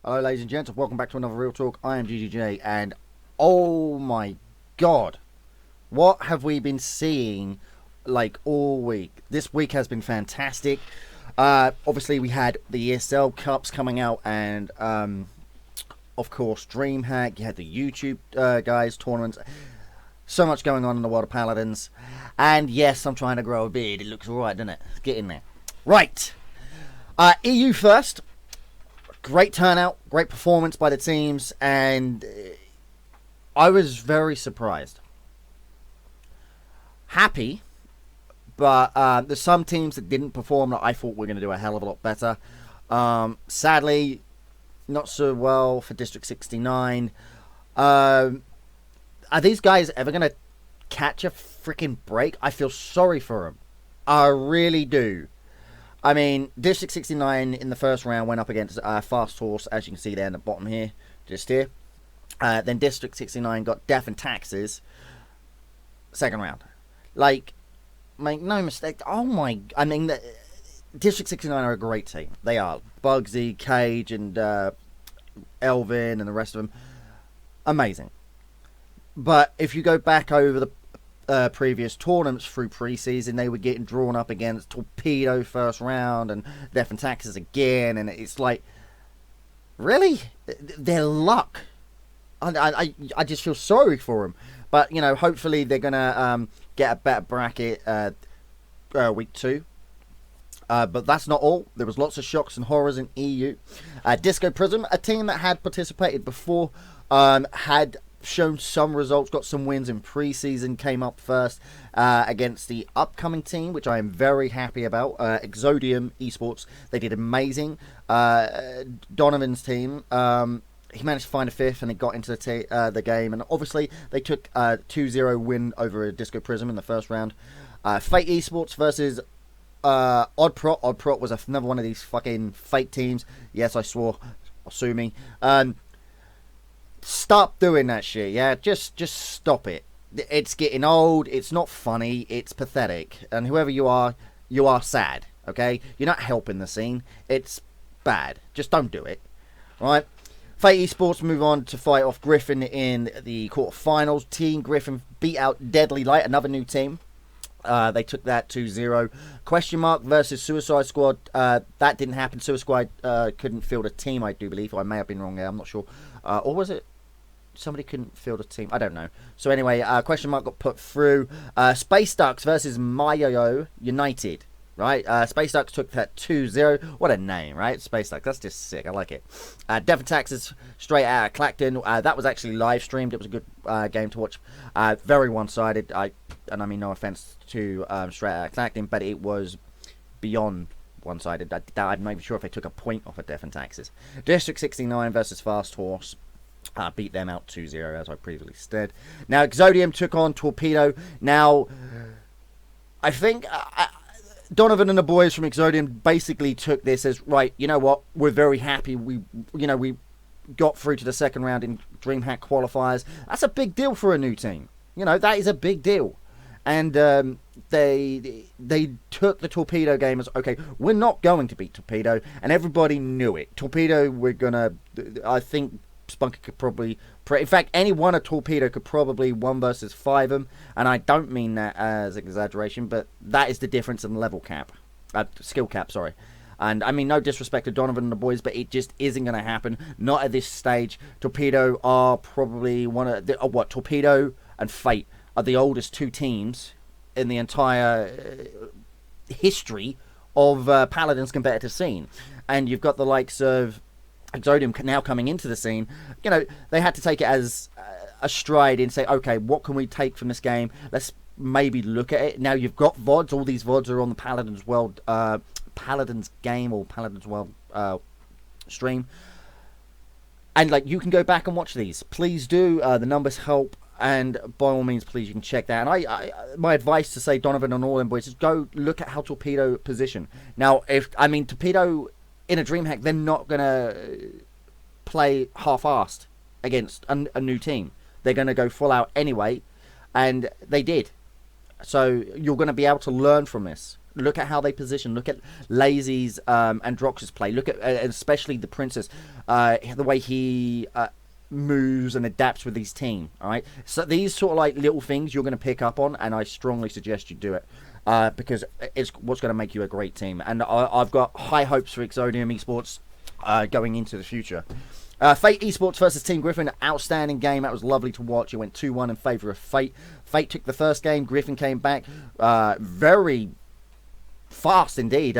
Hello, ladies and gents. Welcome back to another Real Talk. I am GGJ, and oh my god, what have we been seeing like all week? This week has been fantastic. Obviously, we had the ESL Cups coming out, and of course, DreamHack. You had the YouTube guys tournaments. So much going on in the world of Paladins, and yes, I'm trying to grow a beard. It looks alright, doesn't it? Get in there. Right. EU first. Great turnout, great performance by the teams, and I was very surprised. Happy, but there's some teams that didn't perform that I thought were going to do a hell of a lot better. Sadly, not so well for District 69. Are these guys ever going to catch a freaking break? I feel sorry for them. I really do. I mean, District 69 in the first round went up against Fast Horse, as you can see there in the bottom here, just here. Then District 69 got Death and Taxes, second round. Like, make no mistake, I mean, District 69 are a great team. They are. Bugsy, Cage, and Elvin, and the rest of them. Amazing. But if you go back over the previous tournaments through preseason, they were getting drawn up against Torpedo first round and Death and Taxes again, and it's like, really? Their luck. I just feel sorry for them. But, you know, hopefully they're going to get a better bracket week 2. But that's not all. There was lots of shocks and horrors in EU. Disco Prism, a team that had participated before, had shown some results, got some wins in preseason, came up first against the upcoming team, which I am very happy about, Exodium Esports. They did amazing. Donovan's team, he managed to find a fifth, and it got into the game, and obviously they took a 2-0 win over Disco Prism in the first round. Fate Esports versus Oddprot. Oddprot was another one of these fucking fake teams. Yes, I swore. Sue me. Stop doing that shit, yeah? Just stop it. It's getting old, it's not funny, it's pathetic. And whoever you are sad, okay? You're not helping the scene. It's bad. Just don't do it. Alright? Fate Esports move on to fight off Griffin in the quarterfinals. Team Griffin beat out Deadly Light, another new team. They took that 2-0. Question Mark versus Suicide Squad. That didn't happen. Suicide Squad couldn't field a team, I do believe. I may have been wrong there, I'm not sure. Or was it somebody couldn't field a team? I don't know. So anyway, Question Mark got put through. Space Ducks versus Mayo United. Right? Space Ducks took that 2-0. What a name, right? Space Ducks. That's just sick. I like it. Death and Taxes straight out of Clacton. That was actually live streamed. It was a good game to watch. Very one-sided. And I mean no offense to straight out of Clacton, but it was beyond one-sided. I'm not even sure if they took a point off of Death and Taxes. District 69 versus Fast Horse. Beat them out 2-0, as I previously said. Now, Exodium took on Torpedo. Now, I think Donovan and the boys from Exodium basically took this as, right, you know what, we're very happy. We got through to the second round in DreamHack qualifiers. That's a big deal for a new team. You know, that is a big deal. And they took the Torpedo game as, okay, we're not going to beat Torpedo, and everybody knew it. Torpedo, we're going to, I think Spunker could probably, in fact, any one of Torpedo could probably 1 versus 5 them, and I don't mean that as exaggeration, but that is the difference in level cap, skill cap, sorry. And I mean, no disrespect to Donovan and the boys, but it just isn't going to happen, not at this stage. Torpedo are probably one of the, Torpedo and Fate are the oldest two teams in the entire history of Paladins competitive scene, and you've got the likes of Exodium now coming into the scene. You know, they had to take it as a stride and say, okay, what can we take from this game? Let's maybe look at it. Now you've got VODs. All these VODs are on the Paladins World, Paladins game or Paladins World stream. And like, you can go back and watch these. Please do. The numbers help. And by all means, please, you can check that. And my advice to say Donovan and all them boys is go look at how Torpedo position. Now, Torpedo in a DreamHack, they're not going to play half-assed against a new team. They're going to go full out anyway, and they did. So you're going to be able to learn from this. Look at how they position. Look at Lazy's and Drox's play. Look at especially the Princess, the way he moves and adapts with his team. All right, so these sort of like little things you're going to pick up on, and I strongly suggest you do it. Because it's what's going to make you a great team. And I've got high hopes for Exodium Esports going into the future. Fate Esports versus Team Griffin, outstanding game. That was lovely to watch. It went 2-1 in favour of Fate. Fate took the first game. Griffin came back very fast indeed.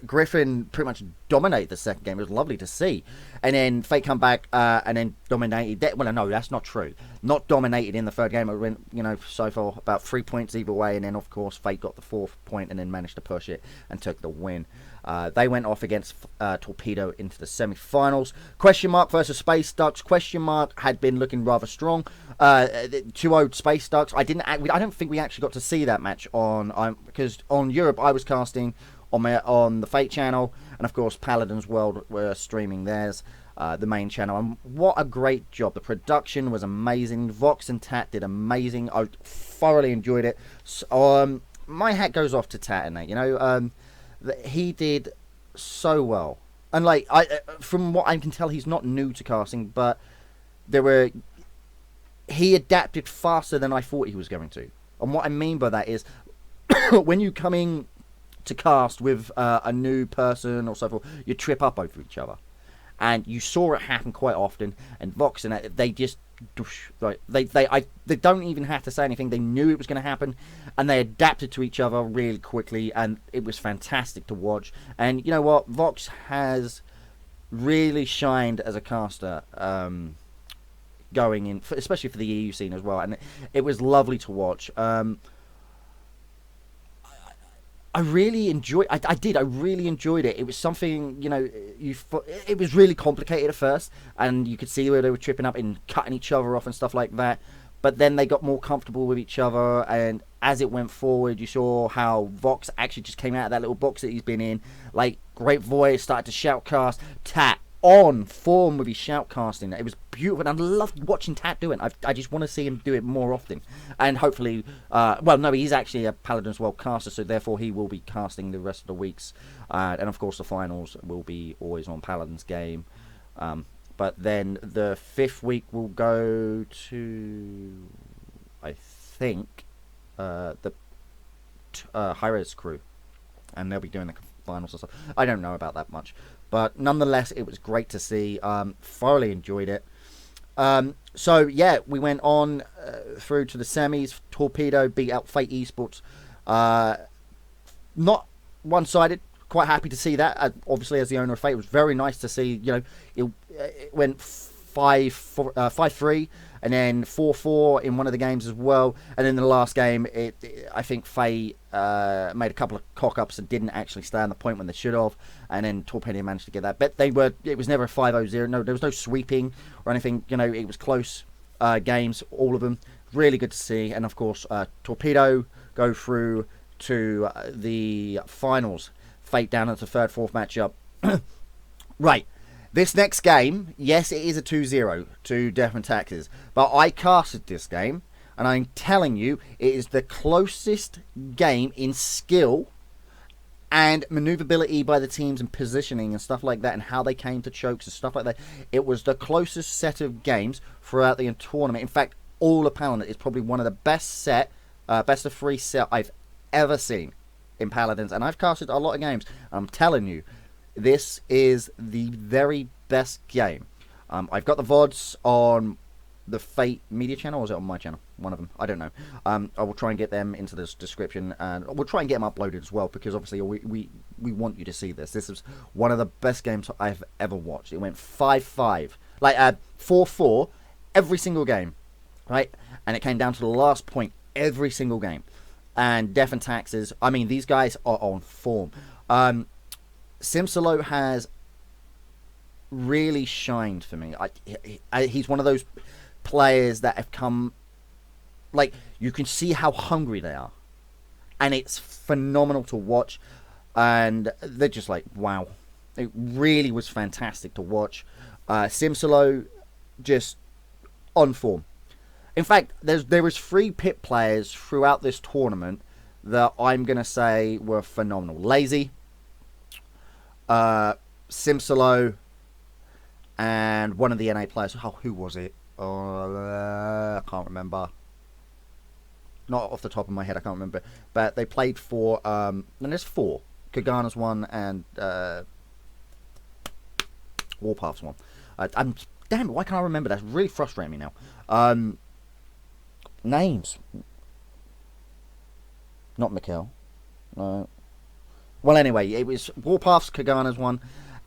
Griffin pretty much dominated the second game. It was lovely to see. And then Fate come back and then dominated. Well, no, that's not true. Not dominated in the third game. It went, so far about 3 points either way. And then, of course, Fate got the 4th point and then managed to push it and took the win. They went off against Torpedo into the semi-finals. Question Mark versus Space Ducks. Question Mark had been looking rather strong. 2-0 Space Ducks. I don't think we actually got to see that match because on Europe I was casting on the Fate channel, and of course Paladins World were streaming theirs, the main channel, and what a great job. The production was amazing. Vox and Tat did amazing. I thoroughly enjoyed it. So, my hat goes off to Tat and that, he did so well, and like from what I can tell, he's not new to casting, but he adapted faster than I thought he was going to. And what I mean by that is when you come in to cast with a new person or so forth, you trip up over each other, and you saw it happen quite often. And Vox and they just they don't even have to say anything. They knew it was going to happen, and they adapted to each other really quickly, and it was fantastic to watch. And you know what, Vox has really shined as a caster, going in, especially for the EU scene as well, and it was lovely to watch. I really enjoyed. I really enjoyed it. It was something, it was really complicated at first, and you could see where they were tripping up and cutting each other off and stuff like that. But then they got more comfortable with each other, and as it went forward, you saw how Vox actually just came out of that little box that he's been in. Like, great voice, started to shoutcast. Tat on form with his shoutcasting. It was beautiful, and I loved watching Tat do it. I just want to see him do it more often, and hopefully, he's actually a Paladins World caster, so therefore he will be casting the rest of the weeks, and of course the finals will be always on Paladins game, but then the 5th week will go to, I think, the high-res crew, and they'll be doing the finals and stuff. I don't know about that much, but nonetheless, it was great to see. Thoroughly enjoyed it. So yeah, we went on through to the semis. Torpedo beat out Fate Esports. Not one-sided. Quite happy to see that. Obviously, as the owner of Fate, it was very nice to see. It went 5-3, and then 4-4 in one of the games as well. And in the last game, I think Fate made a couple of cock-ups and didn't actually stay on the point when they should have. And then Torpedo managed to get that. But it was never a 5-0. No, there was no sweeping or anything. It was close games, all of them. Really good to see. And of course, Torpedo go through to the finals. Fate down into the 3rd, 4th matchup. Right. This next game, yes, it is a 2-0 to Death and Taxes, but I casted this game, and I'm telling you, it is the closest game in skill and maneuverability by the teams and positioning and stuff like that, and how they came to chokes and stuff like that. It was the closest set of games throughout the tournament. In fact, all of Paladins is probably one of the best of 3 set I've ever seen in Paladins, and I've casted a lot of games. I'm telling you, this is the very best game. I've got the VODs on the Fate media channel, or is it on my channel? One of them. I don't know. I will try and get them into this description, and we'll try and get them uploaded as well, because obviously we want you to see this. This is one of the best games I've ever watched. It went 5-5. Like 4-4 every single game. Right? And it came down to the last point every single game. And Death and Taxes, I mean, these guys are on form. Simsolo has really shined for me. He's one of those players that have come, like, you can see how hungry they are, and it's phenomenal to watch, and they're just like, wow. It really was fantastic to watch. Simsolo just on form. In fact, there was 3 pit players throughout this tournament that I'm going to say were phenomenal. Lazy, Simsolo, and one of the NA players. Oh, who was it? I can't remember. Not off the top of my head, I can't remember. But they played for, and there's 4. Kagana's one and Warpath's one. Damn it, why can't I remember? That's really frustrating me now. Names. Not Mikkel. No. Well, anyway, it was Warpath's, Kagana's one,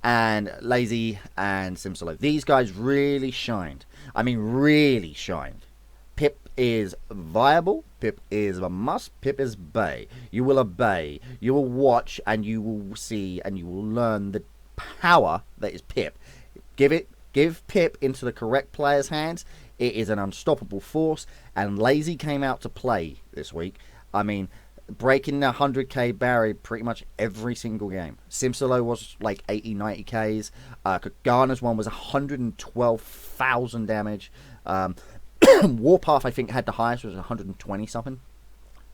and Lazy and Simsolo. These guys really shined. I mean, really shined. Pip is viable. Pip is a must. Pip is bay. You will obey. You will watch, and you will see, and you will learn the power that is Pip. Give Pip into the correct player's hands. It is an unstoppable force, and Lazy came out to play this week. I mean, breaking the 100k barrier pretty much every single game. Simsolo was like 80, 90ks. Kagana's one was 112,000 damage. Warpath, I think, had the highest, was 120 something.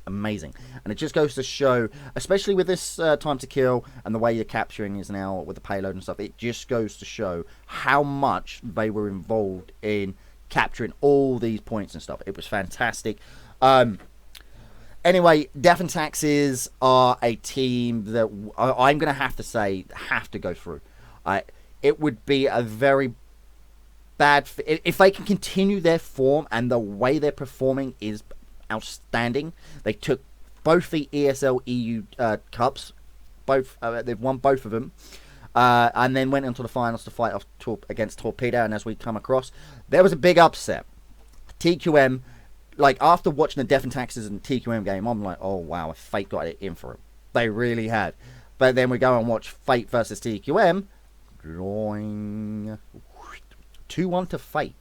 Amazing. And it just goes to show, especially with this time to kill and the way you're capturing is now with the payload and stuff, it just goes to show how much they were involved in capturing all these points and stuff. It was fantastic. Anyway, Death and Taxes are a team that I'm going to have to say have to go through. It would be a very bad if they can continue their form, and the way they're performing is outstanding. They took both the ESL EU cups, they've won both of them, and then went into the finals to fight off against Torpedo. And as we come across, there was a big upset. TQM, like after watching the Death and Taxes and TQM game, I'm like, oh wow, Fate got it in for them. They really had. But then we go and watch Fate versus TQM. Drawing 2-1 to Fate.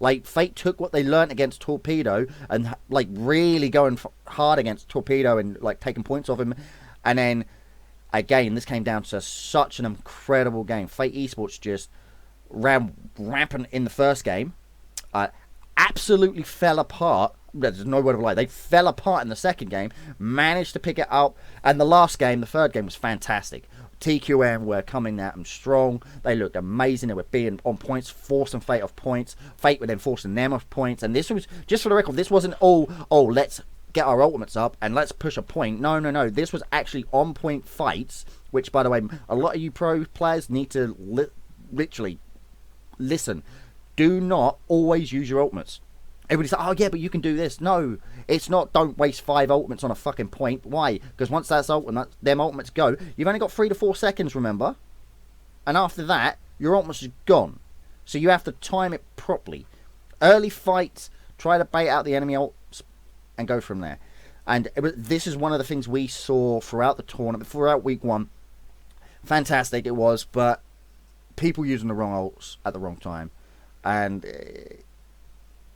Like, Fate took what they learnt against Torpedo and, like, really going hard against Torpedo and, like, taking points off him. And then, again, this came down to such an incredible game. Fate Esports just ran rampant in the first game. Absolutely fell apart. There's no word of a lie. They fell apart in the second game. Managed to pick it up. And the last game, the third game, was fantastic. TQM were coming at them strong. They looked amazing. They were being on points, forcing Fate off points. Fate were then forcing them off points. And this was, just for the record, this wasn't all, oh, let's get our ultimates up and let's push a point. No, no, no. This was actually on-point fights, which, by the way, a lot of you pro players need to literally listen. Do not always use your ultimates. Everybody's like, oh yeah, but you can do this. No, it's not. Don't waste 5 ultimates on a fucking point. Why? Because once that's them ultimates go, you've only got 3 to 4 seconds, remember? And after that, your ultimates is gone. So you have to time it properly. Early fights, try to bait out the enemy ults, and go from there. And this is one of the things we saw throughout the tournament, throughout week 1. Fantastic it was, but people using the wrong ults at the wrong time. And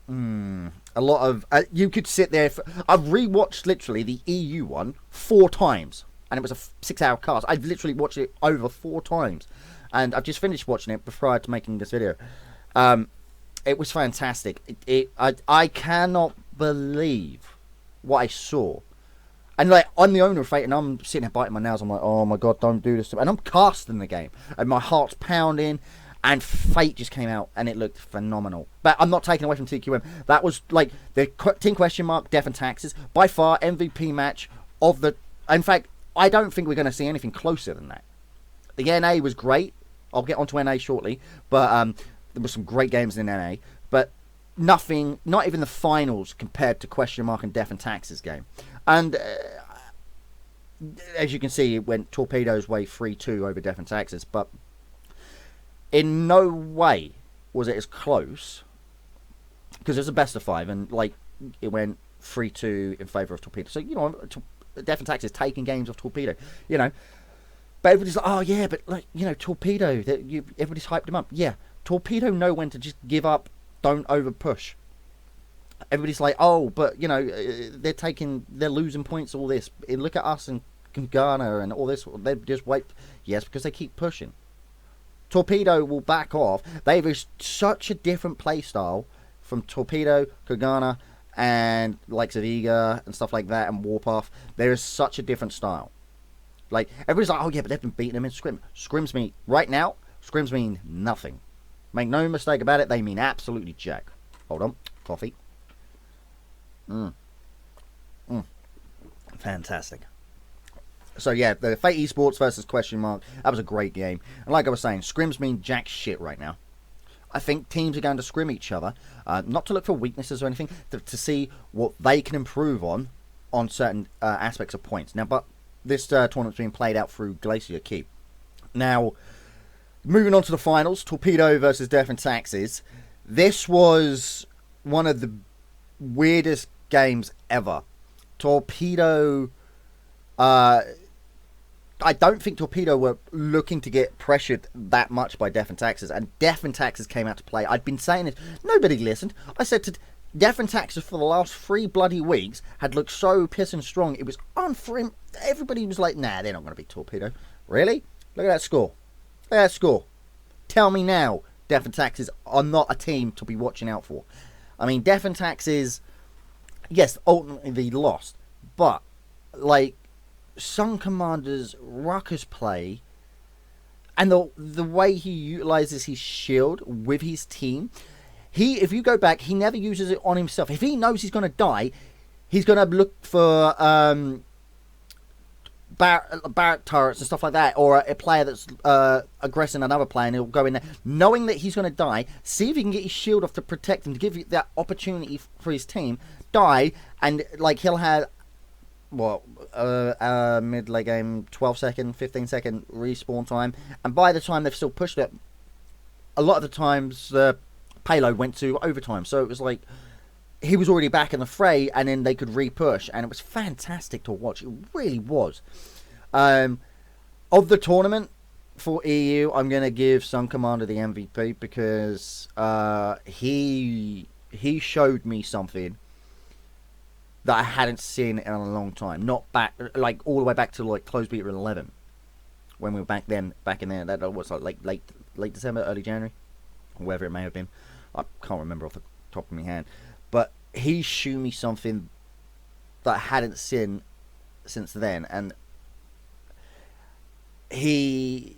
a lot of you could sit there I've rewatched literally the EU one 4 times, and it was a 6-hour cast. I've literally watched it over 4 times, and I've just finished watching it prior to making this video. It was fantastic. I cannot believe what I saw. And like, I'm the owner of Fate, and I'm sitting there biting my nails. I'm like, oh my god, don't do this to me. And I'm casting the game, and my heart's pounding. And Fate just came out, and it looked phenomenal. But I'm not taking away from TQM. That was, like, the Team Question Mark, Death and Taxes, by far MVP match of the... In fact, I don't think we're going to see anything closer than that. The NA was great. I'll get onto NA shortly. But there were some great games in NA. But nothing, not even the finals, compared to Question Mark and Death and Taxes game. And as you can see, it went Torpedo's way 3-2 over Death and Taxes. But in no way was it as close, because it's a best of 5, and like it went 3-2 in favour of Torpedo. So, you know, Death and Taxes taking games off Torpedo, you know. But everybody's like, oh yeah, but like, you know, Torpedo, everybody's hyped him up. Yeah, Torpedo know when to just give up, don't over push. Everybody's like, oh, but you know, they're losing points, all this. Look at us and Ghana and all this. They just wait. Yes, because they keep pushing. Torpedo will back off. They have such a different play style from Torpedo, Kagana, and likes of Eager and stuff like that, and Warpath, there is such a different style. Like, everybody's like, oh yeah, but they've been beating them in Scrim. Scrims mean, right now, Scrims mean nothing. Make no mistake about it, they mean absolutely jack. Hold on, coffee. Fantastic. So yeah, the Fate Esports versus Question Mark, that was a great game. And like I was saying, Scrims mean jack shit right now. I think teams are going to scrim each other, not to look for weaknesses or anything, to see what they can improve on certain aspects of points. Now, but this tournament's being played out through Glacier Keep. Now, moving on to the finals, Torpedo versus Death and Taxes. This was one of the weirdest games ever. Torpedo, I don't think Torpedo were looking to get pressured that much by Death and Taxes, and Death and Taxes came out to play. I'd been saying it, nobody listened. I said to Death and Taxes for the last 3 bloody weeks had looked so pissing strong. It was unfrim. Everybody was like, nah, they're not going to beat Torpedo. Really? Look at that score. Look at that score. Tell me now, Death and Taxes are not a team to be watching out for. I mean, Death and Taxes, yes, ultimately lost, but like, Sun Commander's ruckus play and the way he utilizes his shield with his team, if you go back, he never uses it on himself. If he knows he's going to die, he's going to look for barrack turrets and stuff like that, or a player that's aggressing another player, and he'll go in there knowing that he's going to die, see if he can get his shield off to protect him, to give you that opportunity for his team, die, and like he'll have mid-late game, 12-second, 15-second respawn time, and by the time they've still pushed it, a lot of the times the payload went to overtime, so it was like he was already back in the fray, and then they could re-push, and it was fantastic to watch. It really was. Of the tournament for EU, I'm going to give Sun Commander the MVP, because he showed me something that I hadn't seen in a long time. Not back, like, all the way back to, like, Close Beta 11. When we were back in there. That was, like, late December, early January. Or wherever it may have been. I can't remember off the top of my hand. But he showed me something that I hadn't seen since then. And you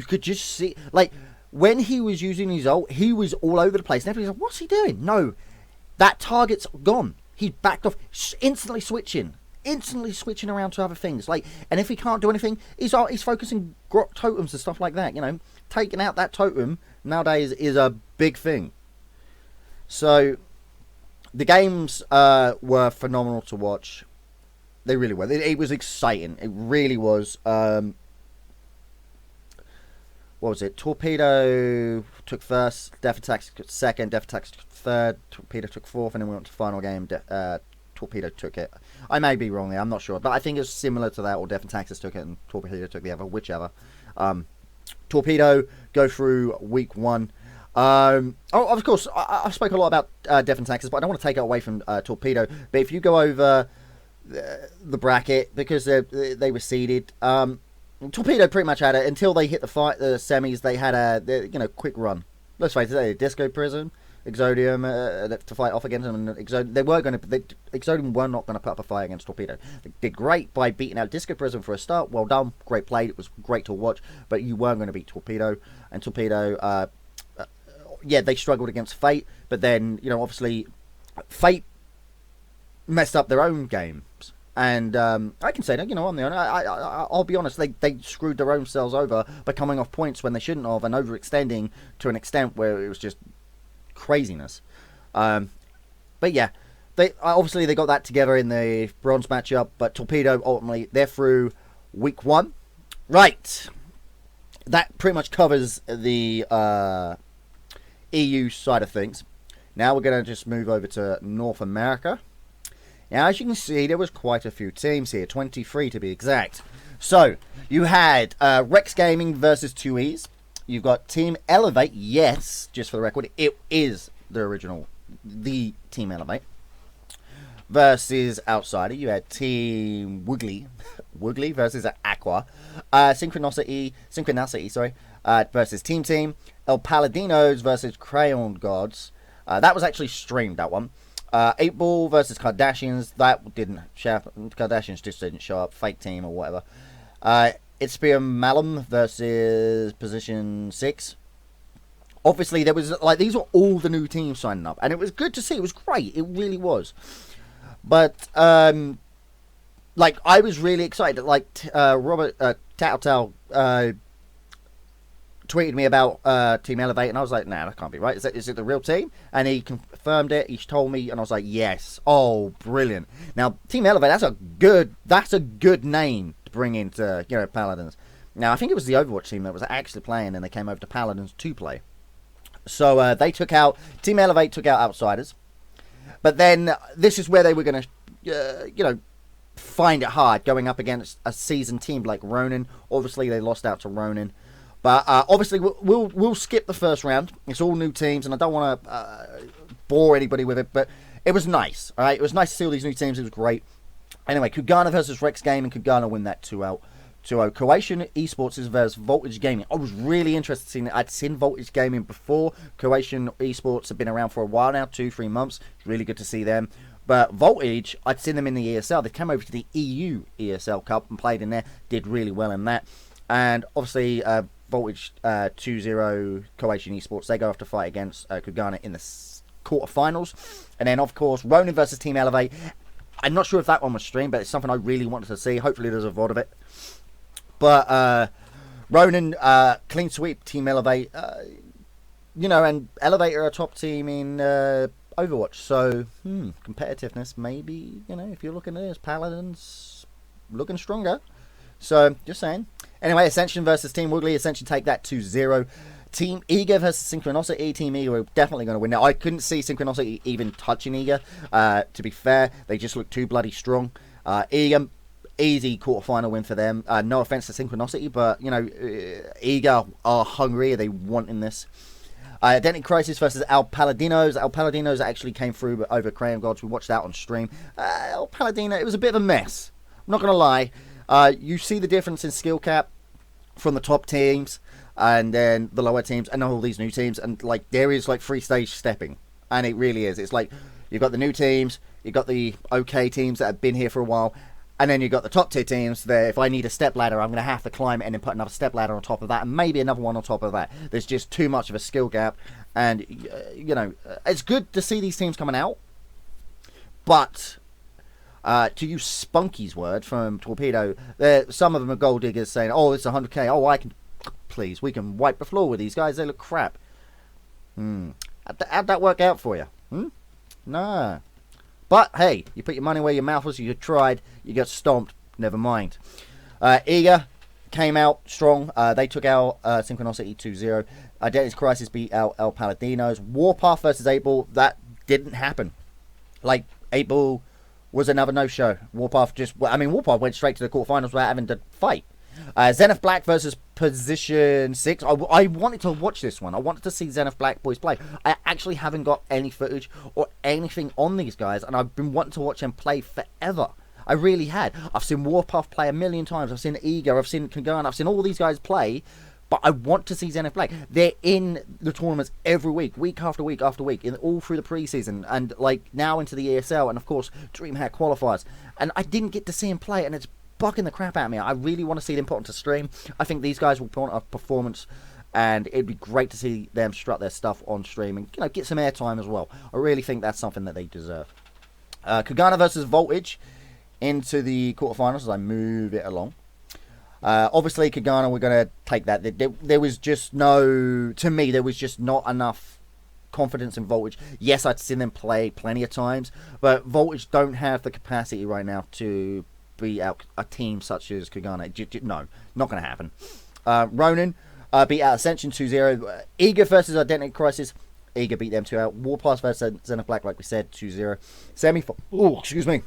could just see, like, when he was using his ult, he was all over the place. And everybody's like, what's he doing? No, that target's gone. He backed off, instantly switching around to other things. Like, and if he can't do anything, he's focusing grot totems and stuff like that. You know, taking out that totem nowadays is a big thing. So the games were phenomenal to watch. They really were. It was exciting. It really was. What was it? Torpedo took first, Death Attacks took second, Death Attacks took third, Torpedo took fourth, and then we went to final game. Torpedo took it. I may be wrong there, I'm not sure, but I think it's similar to that, or Death Attacks took it and Torpedo took the other, whichever. Torpedo go through week 1. Of course, I spoke a lot about Death Attacks, but I don't want to take it away from Torpedo. But if you go over the bracket, because they were seeded, Torpedo pretty much had it until they hit the semis. They had a quick run. Let's face it, Disco Prism, Exodium to fight off against them. And Exodium were not going to put up a fight against Torpedo. They did great by beating out Disco Prism for a start. Well done, great play. It was great to watch, but you weren't going to beat Torpedo. And Torpedo, they struggled against Fate, but then obviously Fate messed up their own games. And I can say that, on the I'll be honest, they screwed their own selves over by coming off points when they shouldn't have, and overextending to an extent where it was just craziness. But yeah, they got that together in the bronze matchup. But Torpedo ultimately, they're through week 1. Right, that pretty much covers the EU side of things. Now we're going to just move over to North America. Now, as you can see, there was quite a few teams here, 23 to be exact. So, you had Rex Gaming versus 2Es. You've got Team Elevate. Yes, just for the record, it is the Team Elevate. Versus Outsider. You had Team Woogly versus Aqua. Synchronicity, versus Team. El Paladinos versus Crayon Gods. That was actually streamed, that one. Eight Ball versus Kardashians. That didn't show up. Kardashians just didn't show up. Fake team or whatever. Itspia Malum versus Position 6. Obviously, there was like these were all the new teams signing up, and it was good to see. It was great. It really was. But like I was really excited. Like Robert Tattletale tweeted me about Team Elevate, and I was like, nah, that can't be right. Is it the real team? And he confirmed it. He told me, and I was like, yes. Oh, brilliant. Now, Team Elevate, that's a good name to bring into, Paladins. Now, I think it was the Overwatch team that was actually playing, and they came over to Paladins to play. So Team Elevate took out Outsiders. But then this is where they were going to, find it hard going up against a seasoned team like Ronin. Obviously, they lost out to Ronin. But obviously, we'll skip the first round. It's all new teams, and I don't want to bore anybody with it. But it was nice, all right? It was nice to see all these new teams. It was great. Anyway, Kugana versus Rex Gaming. Kugana win that 2-0. Croatian Esports is versus Voltage Gaming. I was really interested in seeing it. I'd seen Voltage Gaming before. Croatian Esports have been around for a while now, 2-3 months. It's really good to see them. But Voltage, I'd seen them in the ESL. They came over to the EU ESL Cup and played in there. Did really well in that. And obviously, Voltage 2-0 Croatian Esports, they go off to fight against Kugana in the quarterfinals. And then, of course, Ronin versus Team Elevate. I'm not sure if that one was streamed, but it's something I really wanted to see. Hopefully there's a VOD of it. But Ronin, clean sweep, Team Elevate. And Elevate are a top team in Overwatch. So, competitiveness, maybe, if you're looking at this, Paladins looking stronger. So, just saying. Anyway, Ascension versus Team Wiggly. Ascension take that 2-0. Team Eager versus Synchronicity. Team Eager are definitely going to win. Now, I couldn't see Synchronicity even touching Eager. To be fair, they just look too bloody strong. Eager, easy quarterfinal win for them. No offense to Synchronicity, but, Eager are hungry. They want in this. Identity Crisis versus Al Paladinos. Al Paladinos actually came through over Crayon Gods. We watched that on stream. Al Paladino, it was a bit of a mess. I'm not going to lie. You see the difference in skill cap from the top teams and then the lower teams and all these new teams. And, there is, 3-stage stepping. And it really is. It's you've got the new teams, you've got the okay teams that have been here for a while, and then you've got the top tier teams that if I need a step ladder, I'm going to have to climb it and then put another step ladder on top of that and maybe another one on top of that. There's just too much of a skill gap. And, it's good to see these teams coming out. But to use Spunky's word from Torpedo, some of them are gold diggers saying, oh, it's 100k. Oh, please, we can wipe the floor with these guys. They look crap. How'd that work out for you? Nah. But, hey, you put your money where your mouth was. You tried. You got stomped. Never mind. Eager came out strong. They took out Synchronicity 2-0. Identity Crisis beat out El Paladinos. Warpath versus 8-Ball. That didn't happen. 8-Ball was another no-show. Warpath went straight to the quarterfinals without having to fight. Zenith Black versus Position 6. I wanted to watch this one. I wanted to see Zenith Black boys play. I actually haven't got any footage or anything on these guys, and I've been wanting to watch them play forever. I really had. I've seen Warpath play a million times. I've seen Eager. I've seen Kagana. I've seen all these guys play, but I want to see Zenith Black. They're in the tournaments every week after week after week, all through the preseason, and now into the ESL, and of course DreamHack qualifiers. And I didn't get to see him play, and it's bugging the crap out of me. I really want to see them put onto stream. I think these guys will put on a performance, and it'd be great to see them strut their stuff on stream and get some airtime as well. I really think that's something that they deserve. Kagana versus Voltage into the quarterfinals as I move it along. Obviously, Kagana, we're going to take that. There was just there was just not enough confidence in Voltage. Yes, I'd seen them play plenty of times, but Voltage don't have the capacity right now to beat out a team such as Kagana. No, not going to happen. Ronin beat out Ascension 2-0. Eager versus Identity Crisis. Eager beat them 2-0. Warpath versus Zenith Black, like we said, 2-0. Excuse me.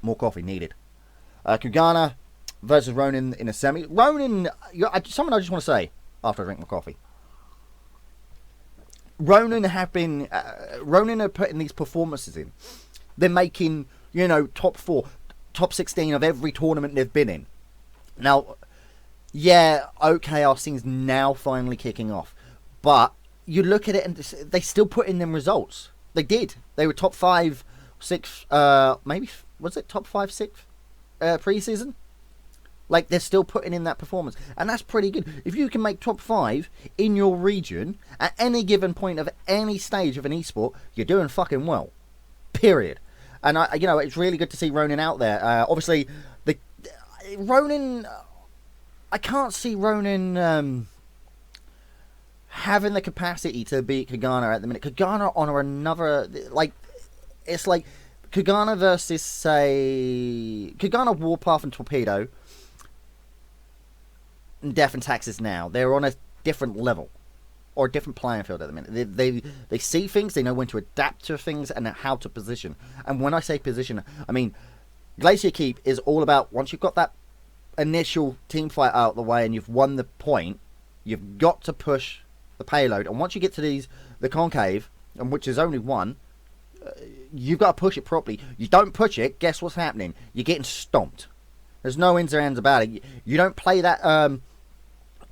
More coffee needed. Kagana versus Ronin in a semi. Ronin, something I just want to say after I drink my coffee. Ronin are putting these performances in. They're making, top 4, top 16 of every tournament they've been in. Now, yeah, okay, our scene's now finally kicking off. But you look at it and they still put in them results. They did. They were top 5, 6, maybe, was it top 5, 6 preseason? Like, they're still putting in that performance. And that's pretty good. If you can make top 5 in your region at any given point of any stage of an esport, you're doing fucking well. Period. And, it's really good to see Ronin out there. Obviously, Ronin... I can't see Ronin having the capacity to beat Kagana at the minute. Kagana on another... Like, it's like Kagana versus, say... Kagana, Warpath, and Torpedo... Death and Taxes now. They're on a different level. Or a different playing field at the minute. They see things, they know when to adapt to things, and how to position. And when I say position, I mean, Glacier Keep is all about, once you've got that initial team fight out of the way and you've won the point, you've got to push the payload. And once you get to the concave, and which is only one, you've got to push it properly. You don't push it, guess what's happening? You're getting stomped. There's no ins or ands about it. You don't play that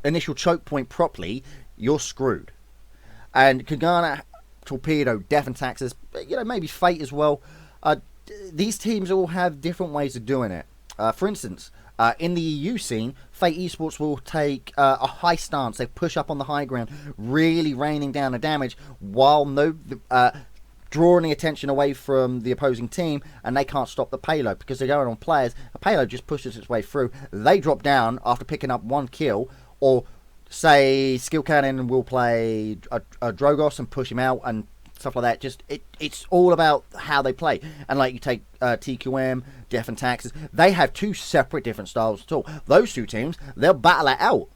initial choke point properly, you're screwed. And Kagana, Torpedo, Death and Taxes, maybe Fate as well. These teams all have different ways of doing it. For instance, in the EU scene, Fate Esports will take a high stance. They push up on the high ground, really raining down the damage while drawing the attention away from the opposing team, and they can't stop the payload because they're going on players. A payload just pushes its way through. They drop down after picking up one kill, or say Skill Cannon will play a Drogos and push him out and stuff like that. Just it's all about how they play. And like you take TQM, Death and Taxes, they have two separate different styles at all. Those two teams, they'll battle it out.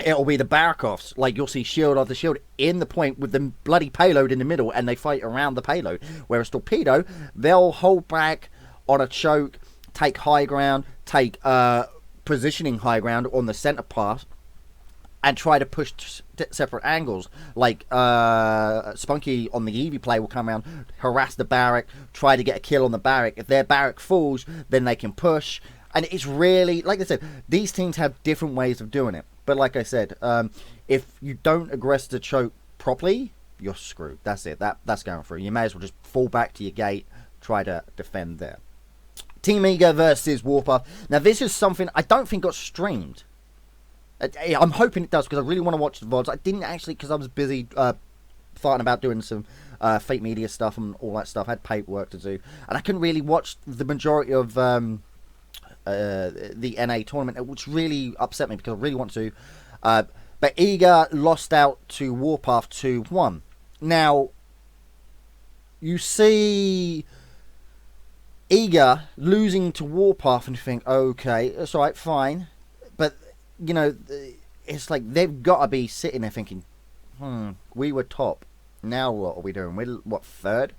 It'll be the Barakovs, like you'll see shield after shield in the point with the bloody payload in the middle, and they fight around the payload. Whereas Torpedo, they'll hold back on a choke, take high ground, take positioning high ground on the center pass, and try to push separate angles. Like Spunky on the Eevee play will come around, harass the barrack, try to get a kill on the barrack. If their barrack falls, then they can push. And it's really, like I said, these teams have different ways of doing it. But like I said, if you don't aggress the choke properly, you're screwed. That's it. That's going through. You may as well just fall back to your gate, try to defend there. Team Eager versus Warpath. Now, this is something I don't think got streamed. I'm hoping it does, because I really want to watch the VODs. I didn't actually, because I was busy fighting about doing some Fate Media stuff and all that stuff. I had paperwork to do. And I couldn't really watch the majority of the NA tournament, which really upset me, because I really want to. But Eager lost out to Warpath 2-1. Now, you see Eager losing to Warpath and you think, okay, that's alright, fine. But, it's like they've got to be sitting there thinking, we were top. Now what are we doing? We're, what, third?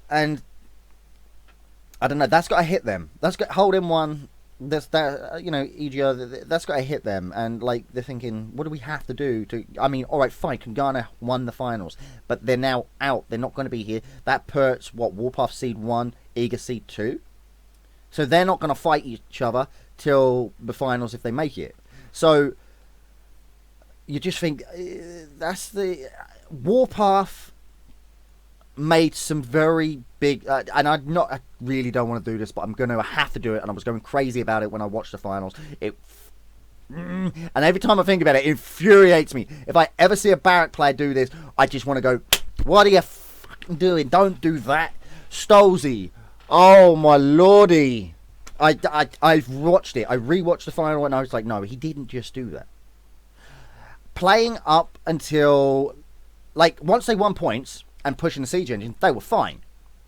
And I don't know. That's got to hit them. That's got hold in one. That's that. EGO. That's got to hit them. And like they're thinking, what do we have to do to? I mean, all right, fine. Kagana won the finals, but they're now out. They're not going to be here. That puts Warpath seed 1, Eager seed 2. So they're not going to fight each other till the finals if they make it. So you just think that's the Warpath made some very big, and I really don't want to do this, but I'm going to have to do it, and I was going crazy about it when I watched the finals. And every time I think about it, it infuriates me. If I ever see a Barrack player do this, I just want to go, what are you fucking doing? Don't do that. Stolzy. Oh, my lordy. I've watched it. I rewatched the final, and I was like, no, he didn't just do that. Playing up until, like, once they won points and pushing the siege engine, they were fine.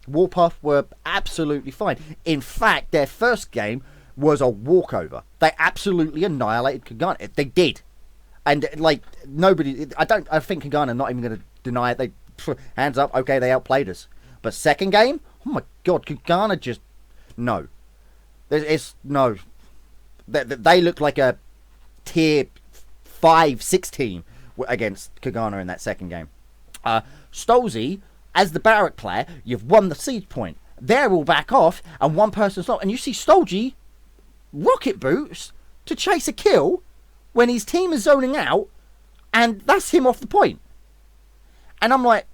Warpath were absolutely fine. In fact, their first game was a walkover. They absolutely annihilated Kagana. They did. And, like, nobody... I think Kagana are not even going to deny it. They... Hands up, okay, they outplayed us. But second game? Oh, my God, Kagana just... No. It's... No. They look like a tier 5, 6 team against Kagana in that second game. Stolzy, as the Barrack player, you've won the siege point. They're all back off, and one person's not. And you see Stolzy rocket boots to chase a kill when his team is zoning out, and that's him off the point. And I'm like,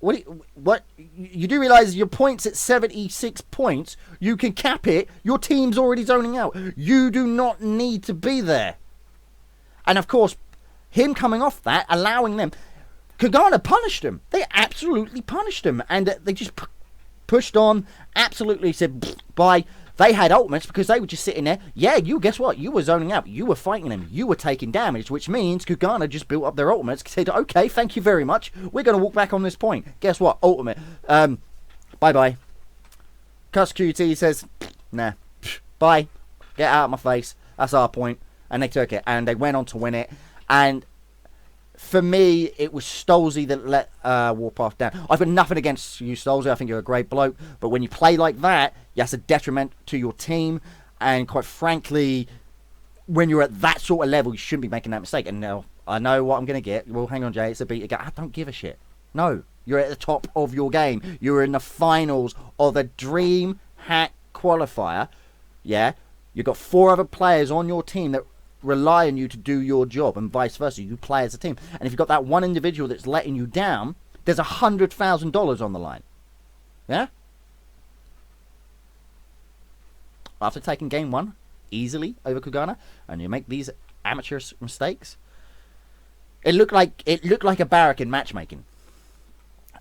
What? You do realize your points at 76 points, you can cap it. Your team's already zoning out. You do not need to be there. And of course, him coming off that, allowing them, Kagana punished him. They absolutely punished him, and they just pushed on. Absolutely said bye. They had ultimates because they were just sitting there. Yeah, guess what? You were zoning out. You were fighting them. You were taking damage, which means Kugana just built up their ultimates. Said, okay, thank you very much. We're going to walk back on this point. Guess what? Ultimate. Bye-bye. Cuss QT says, nah, bye. Get out of my face. That's our point. And they took it. And they went on to win it. And for me, it was Stolzy that let Warpath down. I've got nothing against you, Stolzy. I think you're a great bloke. But when you play like that, that's a detriment to your team. And quite frankly, when you're at that sort of level, you shouldn't be making that mistake. And now, I know what I'm going to get. Well, hang on, Jay. It's a beat again. I don't give a shit. No. You're at the top of your game. You're in the finals of a DreamHack qualifier. Yeah? You've got 4 other players on your team that rely on you to do your job, and vice versa. You play as a team, and if you've got that one individual that's letting you down, there's $100,000 on the line. Yeah. After taking game 1 easily over Kugana, and you make these amateurish mistakes, it looked like a barrack in matchmaking.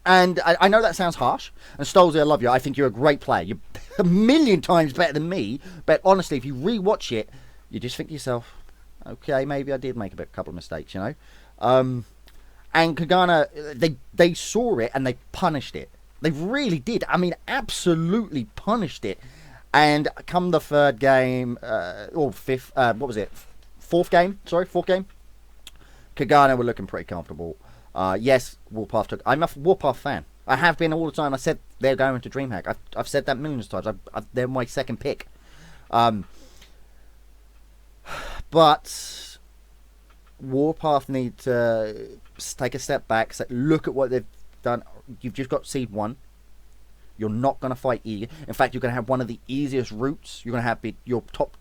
And I know that sounds harsh. And Stolzy, I love you. I think you're a great player. You're a million times better than me. But honestly, if you rewatch it, you just think to yourself, okay, maybe I did make a couple of mistakes, you know. And Kagana, they saw it and they punished it. They really did. I mean, absolutely punished it. And come the third game, or fifth, what was it? Fourth game. Kagana were looking pretty comfortable. Yes, Warpath took. I'm a Warpath fan. I have been all the time. I said they're going to DreamHack. I've said that millions of times. They're my second pick. But Warpath need to take a step back. Look at what they've done. You've just got seed 1. You're not going to fight Eager. In fact, you're going to have one of the easiest routes. You're going to have your top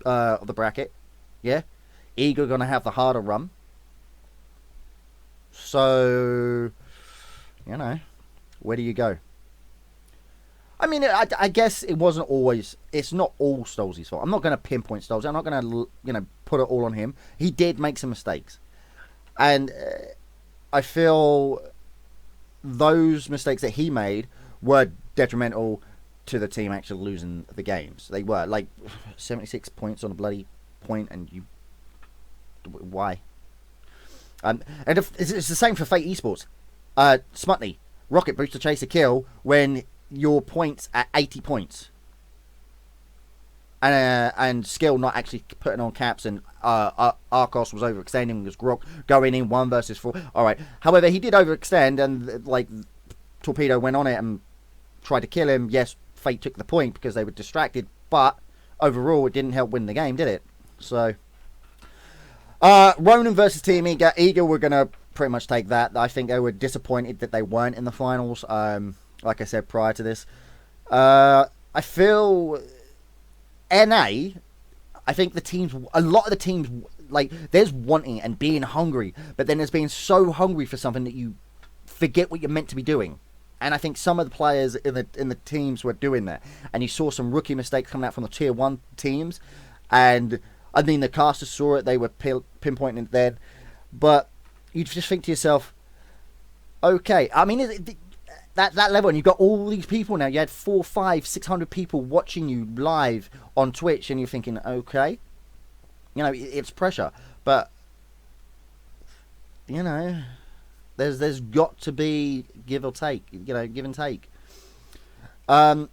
of the bracket. Yeah? Eager are going to have the harder run. So, you know, where do you go? I mean, I guess it wasn't always. It's not all Stolzy's fault. I'm not going to pinpoint Stolzy. I'm not going to, put it all on him. He did make some mistakes, and I feel those mistakes that he made were detrimental to the team actually losing the games. They were like 76 points on a bloody point, and why? And it's the same for Fate Esports. Smutney, Rocket Boots to chase a kill when your points at 80 points. And Skill not actually putting on caps, and Arcos was overextending, was Grok going in 1 versus 4. Alright. However, he did overextend, and like Torpedo went on it and tried to kill him. Yes, Fate took the point because they were distracted, but overall it didn't help win the game, did it? So Ronan versus Team Eager. Eager were going to pretty much take that. I think they were disappointed that they weren't in the finals. Like I said prior to this. I feel NA, I think a lot of the teams, like, there's wanting and being hungry, but then there's being so hungry for something that you forget what you're meant to be doing. And I think some of the players in the teams were doing that. And you saw some rookie mistakes coming out from the tier 1 teams. And I mean, the casters saw it. They were pinpointing it then. But you just think to yourself, okay. I mean, that level, and you've got all these people now. You had 400, 500, 600 people watching you live on Twitch, and you're thinking, okay. It's pressure. But, there's got to be give or take. Give and take. What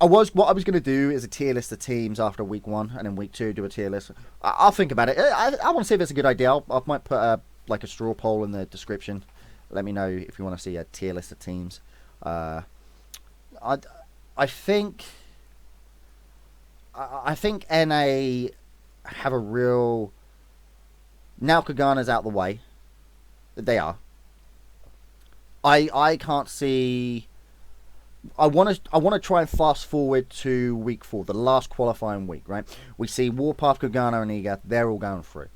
I was going to do is a tier list of teams after week 1, and then week 2 do a tier list. I'll think about it. I want to see if it's a good idea. I might put a straw poll in the description. Let me know if you want to see a tier list of teams. I think NA have a real. Now Kagana's out the way. They are. I can't see. I want to try and fast forward to week 4, the last qualifying week, right? We see Warpath, Kagana, and Eager. They're all going through.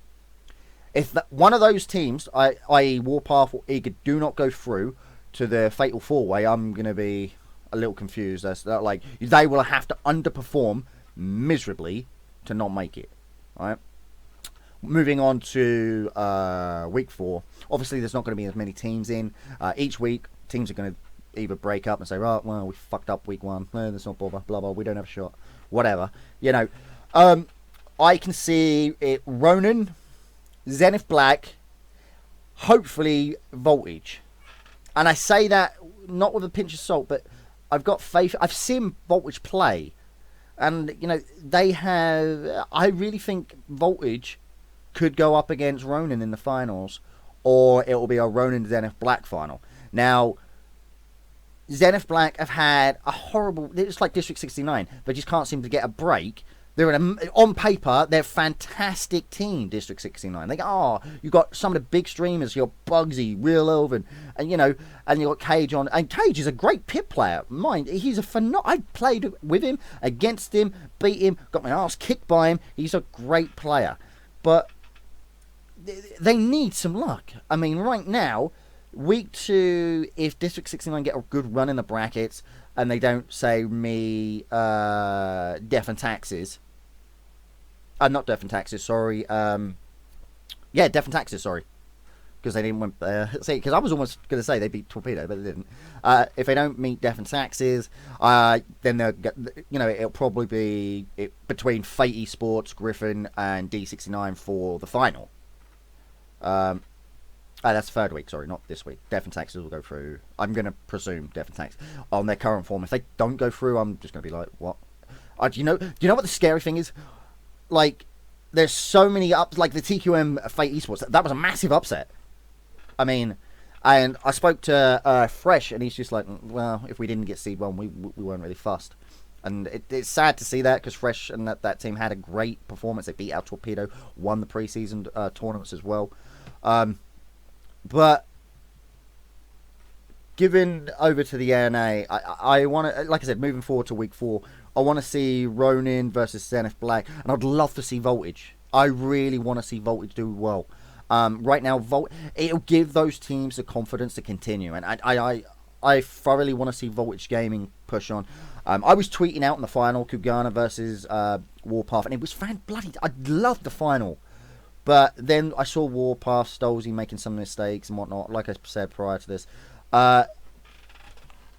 If one of those teams, i.e. Warpath or Eager, do not go through, to the Fatal 4-Way, I'm going to be a little confused. As that, like, they will have to underperform miserably to not make it. All right. Moving on to week 4. Obviously, there's not going to be as many teams in. Each week, teams are going to either break up and say, right, well, we fucked up week 1. No, there's not bother. Blah, blah, we don't have a shot. Whatever. You know, I can see it Ronin, Zenith Black, hopefully Voltage. And I say that not with a pinch of salt, but I've got faith. I've seen Voltage play. And, you know, they have... I really think Voltage could go up against Ronin in the finals, or it will be a Ronin Zenith Black final. Now, Zenith Black have had a horrible... It's like District 69. They just can't seem to get a break. They're on paper, they're a fantastic team, District 69. They go, you've got some of the big streamers, you've got Bugsy, Real Elven, and you know, and you've got Cage on. And Cage is a great pit player. Mind, he's a I played with him, against him, beat him, got my ass kicked by him. He's a great player. But they need some luck. I mean, right now, week 2, if District 69 get a good run in the brackets, and they don't say me Death and Taxes. Not Death and Taxes, sorry. Yeah, Death and Taxes, sorry. Because they didn't win. See, because I was almost going to say they beat Torpedo, but they didn't. If they don't meet Death and Taxes, then they'll get, you know, it'll probably be between Fate Esports, Griffin, and D69 for the final. That's the 3rd week, sorry, not this week. Death and Taxes will go through. I'm going to presume Death and Taxes on their current form. If they don't go through, I'm just going to be like, what? Do you know what the scary thing is? Like, there's so many like the TQM Fate Esports. That was a massive upset. I mean, and I spoke to Fresh, and he's just like, well, if we didn't get seed 1, we weren't really fussed. And it's sad to see that, because Fresh and that team had a great performance. They beat out Torpedo, won the preseason tournaments as well. But given over to the ANA, I want to, like I said, moving forward to week 4, I want to see Ronin versus Zenith Black, and I'd love to see Voltage. I really want to see Voltage do well. Right now, it'll give those teams the confidence to continue, and I thoroughly want to see Voltage Gaming push on. I was tweeting out in the final, Kugana versus Warpath, and it was bloody. I loved the final. But then I saw Warpath, Stolzy making some mistakes and whatnot, like I said prior to this.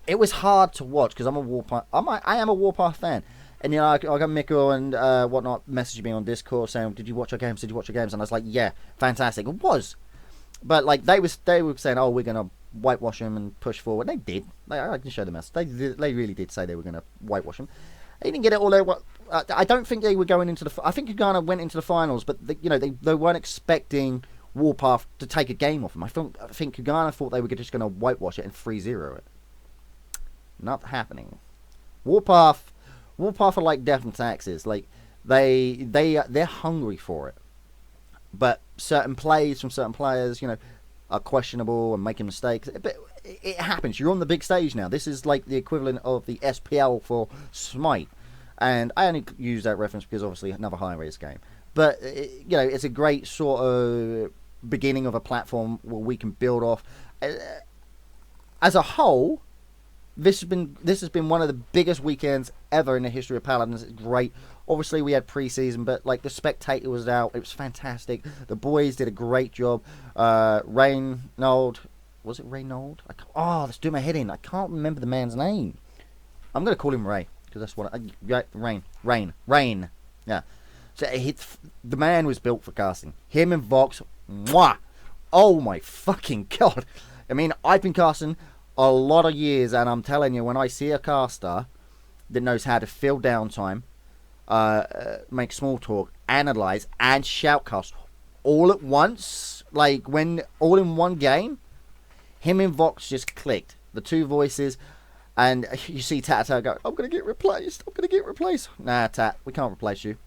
It was hard to watch, because I'm a Warpath. I am a Warpath fan. And, you know, I got Mikko and whatnot messaging me on Discord saying, did you watch our games? Did you watch our games? And I was like, yeah, fantastic. It was. But, like, they were saying, oh, we're going to whitewash them and push forward. They did. I can show the message. They really did say they were going to whitewash them. They didn't get it all there. I don't think they were going into the... I think Ghana went into the finals, but they weren't expecting Warpath to take a game off them. I think Ghana thought they were just going to whitewash it and 3-0 it. Not happening. Warpath are like Death and Taxes. Like they're hungry for it, but certain plays from certain players, you know, are questionable and making mistakes. But it happens. You're on the big stage now. This is like the equivalent of the SPL for Smite. And I only use that reference because obviously another high-rated game. But, you know, it's a great sort of beginning of a platform where we can build off. As a whole, this has been one of the biggest weekends ever in the history of Paladins. It's great. Obviously, we had pre-season, but like the spectator was out. It was fantastic. The boys did a great job. Reynold, was it Reynold? Let's do my head in. I can't remember the man's name. I'm gonna call him Ray because that's what Rain. Yeah. So the man was built for casting. Him and Vox, mwah! Oh my fucking god! I mean, I've been casting a lot of years, and I'm telling you, when I see a caster that knows how to fill downtime, make small talk, analyze, and shoutcast all at once, like when all in one game, him and Vox just clicked. The two voices, and you see Tata go, I'm gonna get replaced. Nah, Tat, we can't replace you.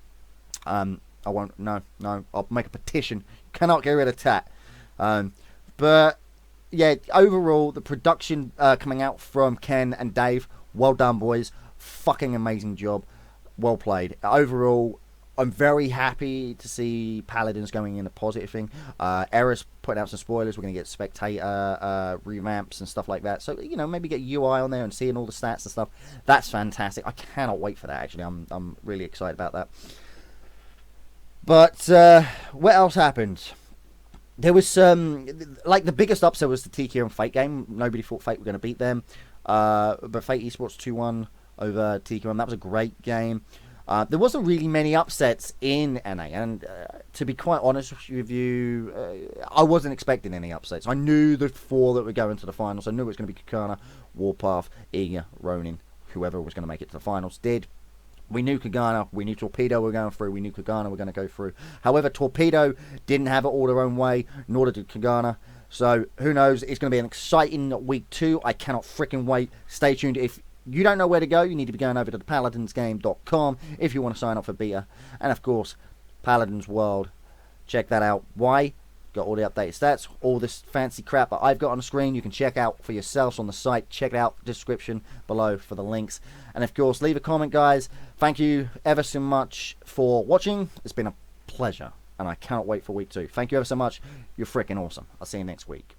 I won't. No. I'll make a petition. You cannot get rid of Tat. But yeah, overall, the production coming out from Ken and Dave, well done, boys. Fucking amazing job. Well played. Overall, I'm very happy to see Paladins going in a positive thing. Era's putting out some spoilers. We're going to get spectator revamps and stuff like that. So, you know, maybe get UI on there and seeing all the stats and stuff. That's fantastic. I cannot wait for that, actually. I'm really excited about that. But what else happened? There was like the biggest upset was the TQ and Fate game. Nobody thought Fate were going to beat them. But Fate Esports 2-1 over TQ, that was a great game. There wasn't really many upsets in NA, and to be quite honest with you, I wasn't expecting any upsets. I knew the 4 that were going to the finals. I knew it was going to be Kakana, Warpath, Eager, Ronin, whoever was going to make it to the finals did. We knew Kagana, we knew Torpedo were going through, we knew Kagana were going to go through. However, Torpedo didn't have it all their own way, nor did Kagana. So, who knows, it's going to be an exciting week 2. I cannot freaking wait. Stay tuned. If you don't know where to go, you need to be going over to paladinsgame.com if you want to sign up for beta. And of course, Paladins World. Check that out. Why? Got all the updated stats, all this fancy crap that I've got on the screen. You can check out for yourselves on the site. Check it out, description below for the links. And of course, leave a comment, guys. Thank you ever so much for watching. It's been a pleasure, and I cannot wait for week 2. Thank you ever so much. You're freaking awesome. I'll see you next week.